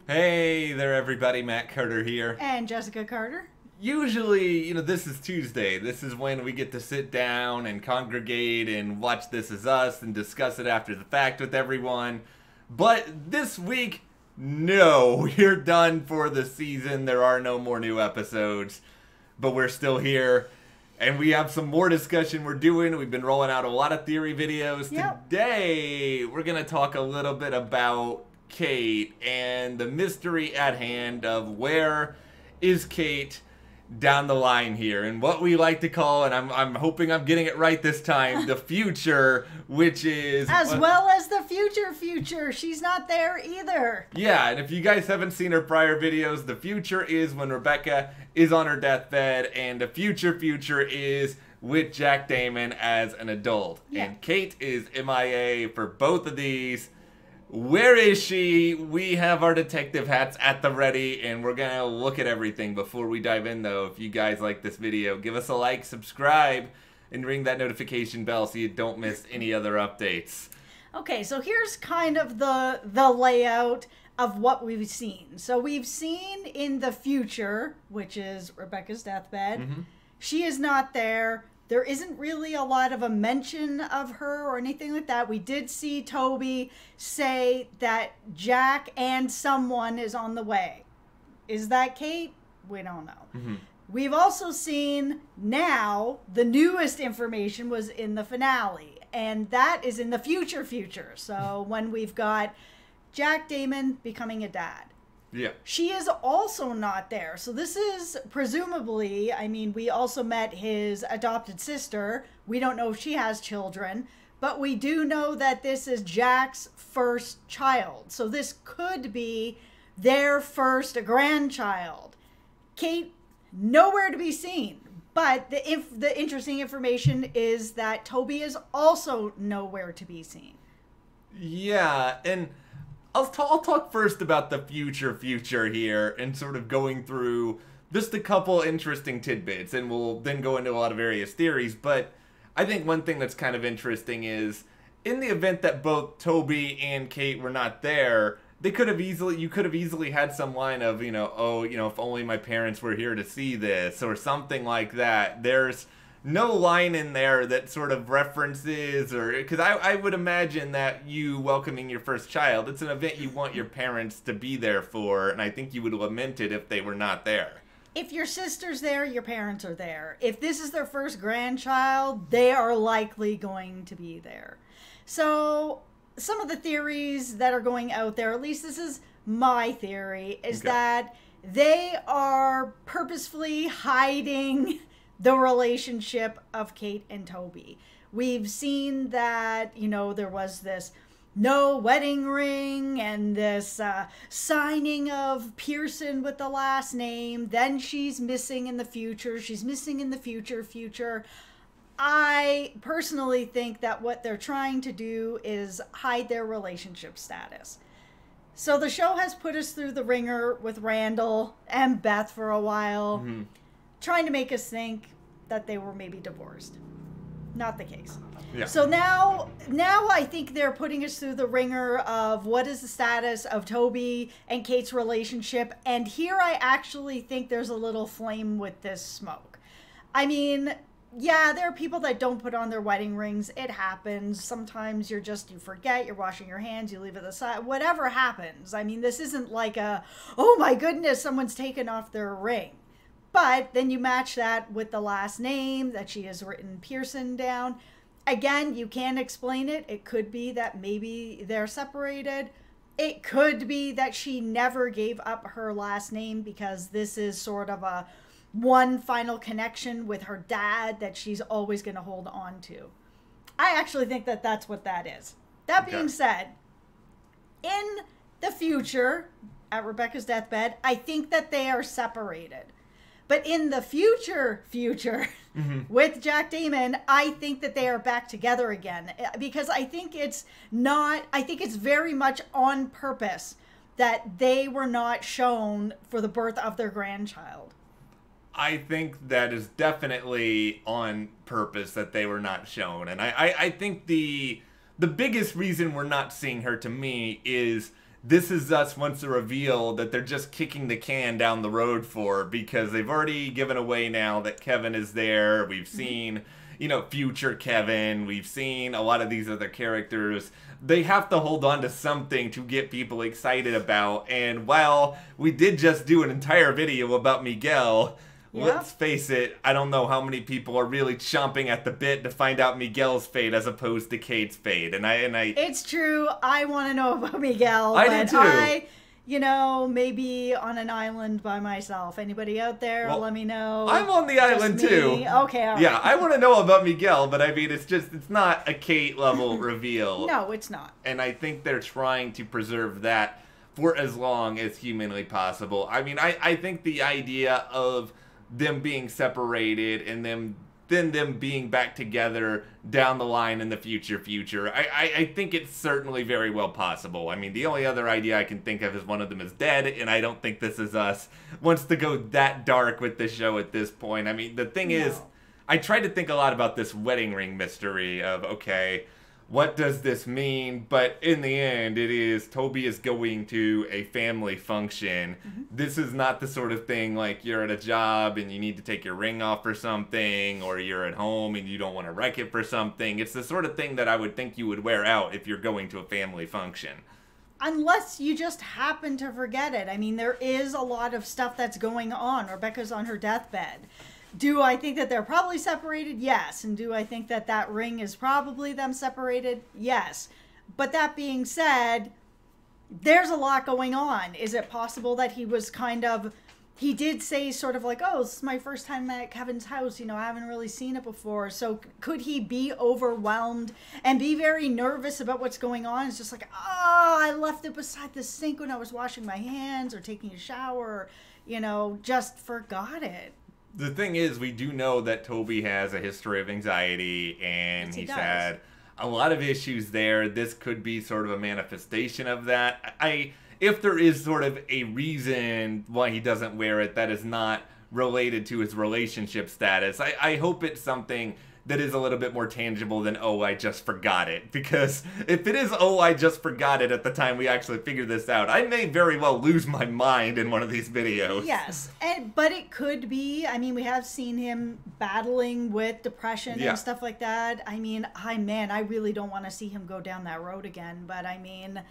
Hey there, everybody. Matt Carter here. And Jessica Carter. Usually, this is Tuesday. This is when we get to sit down and congregate and watch This Is Us and discuss it after the fact with everyone. But this week, no, we're done for the season. There are no more new episodes. But we're still here. And we have some more discussion we're doing. We've been rolling out a lot of theory videos. Yep. Today, we're going to talk a little bit about Kate and the mystery at hand of where is Kate down the line here, and what we like to call, and I'm hoping I'm getting it right this time, the future, which is well as the future. She's not there either. Yeah, and if you guys haven't seen her prior videos, the future is when Rebecca is on her deathbed, and the future is with Jack Damon as an adult. Yeah. And Kate is MIA for both of these. Where is she? We have our detective hats at the ready, and we're going to look at everything. Before we dive in, though, if you guys like this video, give us a like, subscribe, and ring that notification bell so you don't miss any other updates. Okay, so here's kind of the layout of what we've seen. So we've seen in the future, which is Rebecca's deathbed. She is not there. There isn't really a lot of a mention of her or anything like that. We did see Toby say that Jack and someone is on the way. Is that Kate? We don't know. We've also seen now the newest information was in the finale, and that is in the future. So when we've got Jack Damon becoming a dad. Yeah. She is also not there. So this is presumably, I mean, we also met his adopted sister. We don't know if she has children, but we do know that this is Jack's first child. So this could be their first grandchild. Kate, nowhere to be seen. But the interesting information is that Toby is also nowhere to be seen. Yeah, and I'll talk first about the future here and sort of going through just a couple interesting tidbits, and we'll then go into a lot of various theories. But I think one thing that's kind of interesting is in the event that both Toby and Kate were not there, you could have easily had some line of, if only my parents were here to see this or something like that. There's no line in there that sort of references, or because I would imagine that you welcoming your first child, it's an event you want your parents to be there for, and I think you would lament it if they were not there. If your sister's there, your parents are there. If this is their first grandchild, they are likely going to be there. So some of the theories that are going out there, at least this is my theory, is that they are purposefully hiding the relationship of Kate and Toby. We've seen that, there was this no wedding ring and this signing of Pearson with the last name. Then she's missing in the future. She's missing in the future. I personally think that what they're trying to do is hide their relationship status. So the show has put us through the ringer with Randall and Beth for a while. Trying to make us think that they were maybe divorced. Not the case. Yeah. So now I think they're putting us through the ringer of what is the status of Toby and Kate's relationship. And here I actually think there's a little flame with this smoke. I mean, yeah, there are people that don't put on their wedding rings. It happens. Sometimes you forget, you're washing your hands, you leave it aside, whatever happens. I mean, this isn't like oh my goodness, someone's taken off their ring. But then you match that with the last name that she has written Pearson down. Again, you can't explain it. It could be that maybe they're separated. It could be that she never gave up her last name because this is sort of a one final connection with her dad that she's always going to hold on to. I actually think that that's what that is. That being said, in the future, at Rebecca's deathbed, I think that they are separated. But in the future, with Jack Damon, I think that they are back together again. Because I think it's very much on purpose that they were not shown for the birth of their grandchild. I think that is definitely on purpose that they were not shown. And I think the biggest reason we're not seeing her, to me, is This Is Us wants to reveal that they're just kicking the can down the road for, because they've already given away now that Kevin is there. We've seen, you know, future Kevin. We've seen a lot of these other characters. They have to hold on to something to get people excited about. And while we did just do an entire video about Miguel, let's face it, I don't know how many people are really chomping at the bit to find out Miguel's fate as opposed to Kate's fate. And I It's true. I want to know about Miguel. I do too. You know, maybe on an island by myself. Anybody out there? Well, let me know. I'm on the island too. Okay, all right. Yeah, I want to know about Miguel, but I mean, it's not a Kate level reveal. No, it's not. And I think they're trying to preserve that for as long as humanly possible. I mean, I think the idea of them being separated and them being back together down the line in the future, I think it's certainly very well possible. I mean, the only other idea I can think of is one of them is dead, and I don't think This Is Us wants to go that dark with the show at this point. I mean, the thing is, I tried to think a lot about this wedding ring mystery of, okay, what does this mean? But in the end, it is Toby is going to a family function. This is not the sort of thing like you're at a job and you need to take your ring off for something, or you're at home and you don't want to wreck it for something. It's the sort of thing that I would think you would wear out if you're going to a family function. Unless you just happen to forget it. I mean, there is a lot of stuff that's going on. Rebecca's on her deathbed. Do I think that they're probably separated? Yes. And do I think that that ring is probably them separated? Yes. But that being said, there's a lot going on. Is it possible that he was he did say sort of like, oh, this is my first time at Kevin's house. You know, I haven't really seen it before. So could he be overwhelmed and be very nervous about what's going on? It's just like, oh, I left it beside the sink when I was washing my hands or taking a shower, or, you know, just forgot it. The thing is, we do know that Toby has a history of anxiety, and Yes, he's had a lot of issues there. This could be sort of a manifestation of that. If there is sort of a reason why he doesn't wear it that is not related to his relationship status, I hope it's something that is a little bit more tangible than, oh, I just forgot it. Because if it is, oh, I just forgot it at the time we actually figure this out, I may very well lose my mind in one of these videos. Yes, but it could be. I mean, we have seen him battling with depression and stuff like that. I mean, I really don't want to see him go down that road again. But I mean,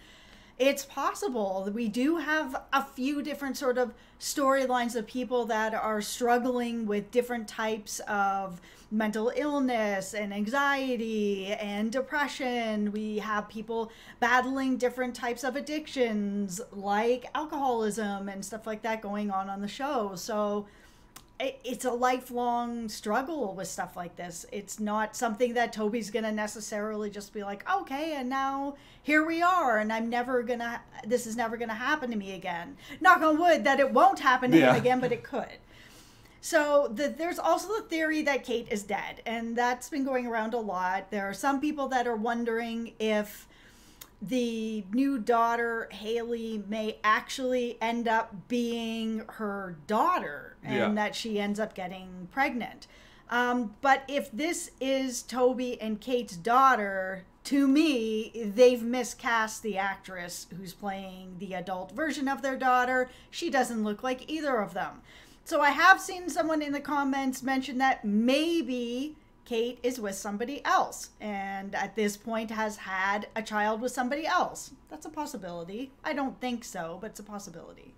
it's possible. We do have a few different sort of storylines of people that are struggling with different types of mental illness and anxiety and depression. We have people battling different types of addictions like alcoholism and stuff like that going on the show. So it's a lifelong struggle with stuff like this. It's not something that Toby's gonna necessarily just be like, okay, and now here we are, and this is never gonna happen to me again. Knock on wood that it won't happen to him again, but it could. So there's also the theory that Kate is dead, and that's been going around a lot. There are some people that are wondering if the new daughter, Haley, may actually end up being her daughter, and that she ends up getting pregnant. But if this is Toby and Kate's daughter, to me, they've miscast the actress who's playing the adult version of their daughter. She doesn't look like either of them. So I have seen someone in the comments mention that maybe Kate is with somebody else, and at this point has had a child with somebody else. That's a possibility. I don't think so, but it's a possibility.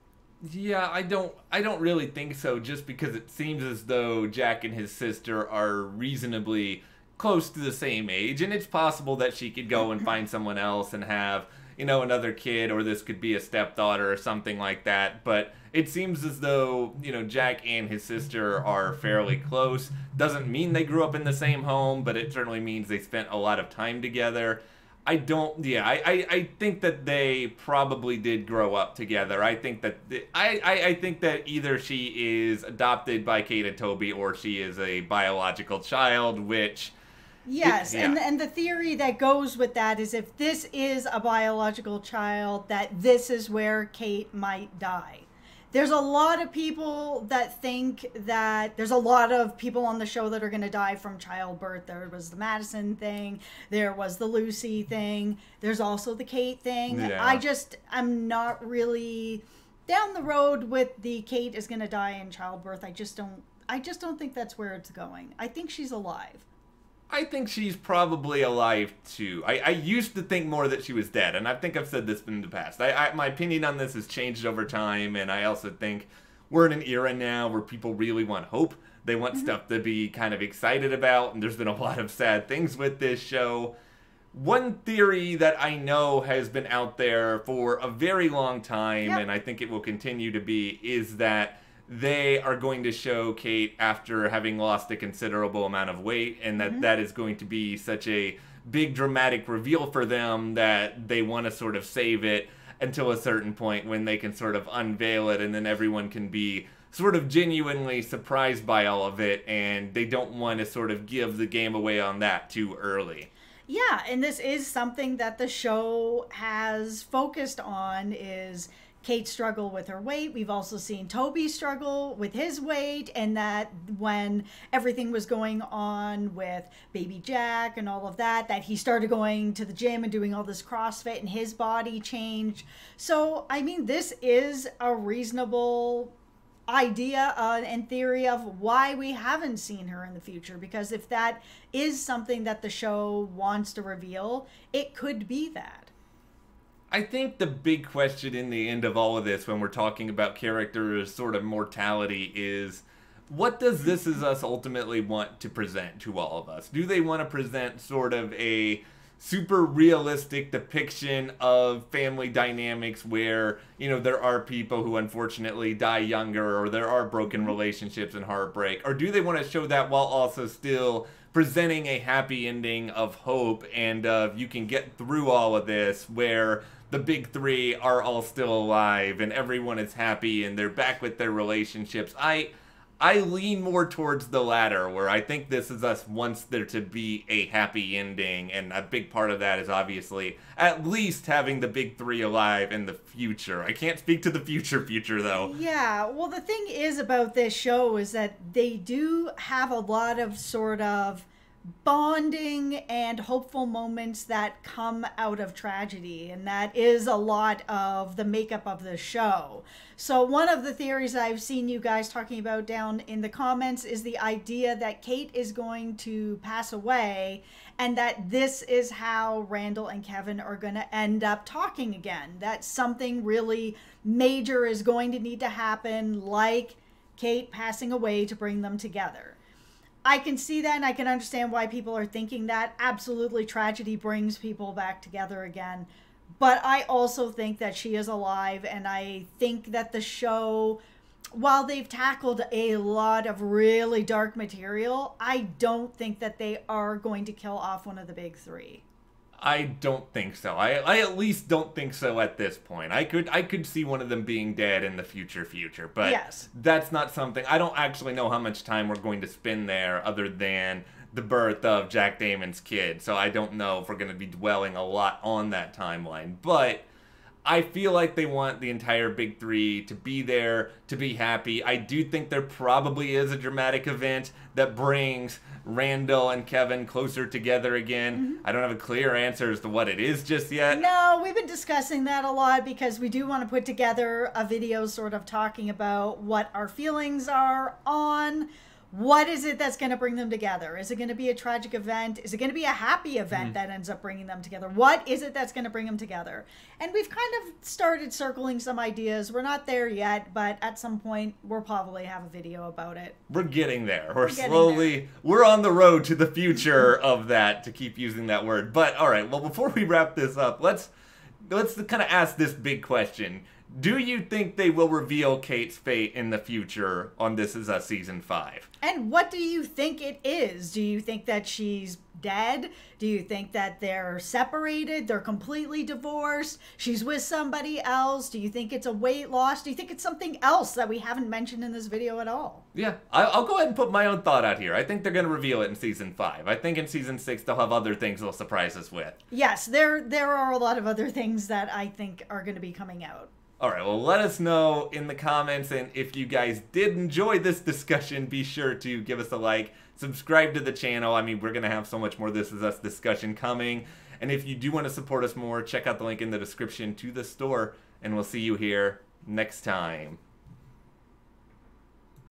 Yeah, I don't really think so, just because it seems as though Jack and his sister are reasonably close to the same age, and it's possible that she could go and find someone else and have, you know, another kid, or this could be a stepdaughter or something like that. But it seems as though, you know, Jack and his sister are fairly close. Doesn't mean they grew up in the same home, but it certainly means they spent a lot of time together. I think that they probably did grow up together. I think that I think that either she is adopted by Kate and Toby, or she is a biological child, which... Yes, and the theory that goes with that is if this is a biological child, that this is where Kate might die. There's a lot of people that think that there's a lot of people on the show that are going to die from childbirth. There was the Madison thing. There was the Lucy thing. There's also the Kate thing. Yeah. I'm not really down the road with the Kate is going to die in childbirth. I just don't think that's where it's going. I think she's alive. I think she's probably alive, too. I used to think more that she was dead, and I think I've said this in the past. My opinion on this has changed over time, and I also think we're in an era now where people really want hope. They want stuff to be kind of excited about, and there's been a lot of sad things with this show. One theory that I know has been out there for a very long time, and I think it will continue to be, is that they are going to show Kate after having lost a considerable amount of weight, and that is going to be such a big dramatic reveal for them that they want to sort of save it until a certain point when they can sort of unveil it, and then everyone can be sort of genuinely surprised by all of it, and they don't want to sort of give the game away on that too early. Yeah, and this is something that the show has focused on, is Kate struggle with her weight. We've also seen Toby struggle with his weight, and that when everything was going on with baby Jack and all of that, that he started going to the gym and doing all this CrossFit and his body changed. So, I mean, this is a reasonable idea and theory of why we haven't seen her in the future, because if that is something that the show wants to reveal, it could be that. I think the big question in the end of all of this, when we're talking about characters' sort of mortality, is what does This Is Us ultimately want to present to all of us? Do they want to present sort of a super realistic depiction of family dynamics where, you know, there are people who unfortunately die younger, or there are broken relationships and heartbreak? Or do they want to show that while also still presenting a happy ending of hope and you can get through all of this, where the big three are all still alive and everyone is happy and they're back with their relationships? I lean more towards the latter, where I think This Is Us wants there to be a happy ending, and a big part of that is obviously at least having the big three alive in the future. I can't speak to the future though. Yeah, well, the thing is about this show is that they do have a lot of sort of bonding and hopeful moments that come out of tragedy, and that is a lot of the makeup of the show. So one of the theories I've seen you guys talking about down in the comments is the idea that Kate is going to pass away, and that this is how Randall and Kevin are going to end up talking again. That something really major is going to need to happen, like Kate passing away, to bring them together. I can see that, and I can understand why people are thinking that. Absolutely, tragedy brings people back together again. But I also think that she is alive, and I think that the show, while they've tackled a lot of really dark material, I don't think that they are going to kill off one of the big three. I don't think so. I at least don't think so at this point. I could see one of them being dead in the future, but yes, that's not something. I don't actually know how much time we're going to spend there other than the birth of Jack Damon's kid. So I don't know if we're going to be dwelling a lot on that timeline, but I feel like they want the entire big three to be there, to be happy. I do think there probably is a dramatic event that brings Randall and Kevin closer together again. I don't have a clear answer as to what it is just yet. No, we've been discussing that a lot because we do want to put together a video sort of talking about what our feelings are on what is it that's going to bring them together. Is it going to be a tragic event? Is it going to be a happy event that ends up bringing them together? What is it that's going to bring them together? And we've kind of started circling some ideas. We're not there yet, but at some point we'll probably have a video about it. We're getting there. We're on the road to the future of that, to keep using that word. But all right, well, before we wrap this up, let's kind of ask this big question. Do you think they will reveal Kate's fate in the future on This Is Us Season 5? And what do you think it is? Do you think that she's dead? Do you think that they're separated? They're completely divorced? She's with somebody else? Do you think it's a weight loss? Do you think it's something else that we haven't mentioned in this video at all? Yeah, I'll go ahead and put my own thought out here. I think they're going to reveal it in Season 5. I think in Season 6 they'll have other things they'll surprise us with. Yes, there are a lot of other things that I think are going to be coming out. All right, well, let us know in the comments, and if you guys did enjoy this discussion, be sure to give us a like, subscribe to the channel. I mean, we're going to have so much more This Is Us discussion coming, and if you do want to support us more, check out the link in the description to the store, and we'll see you here next time.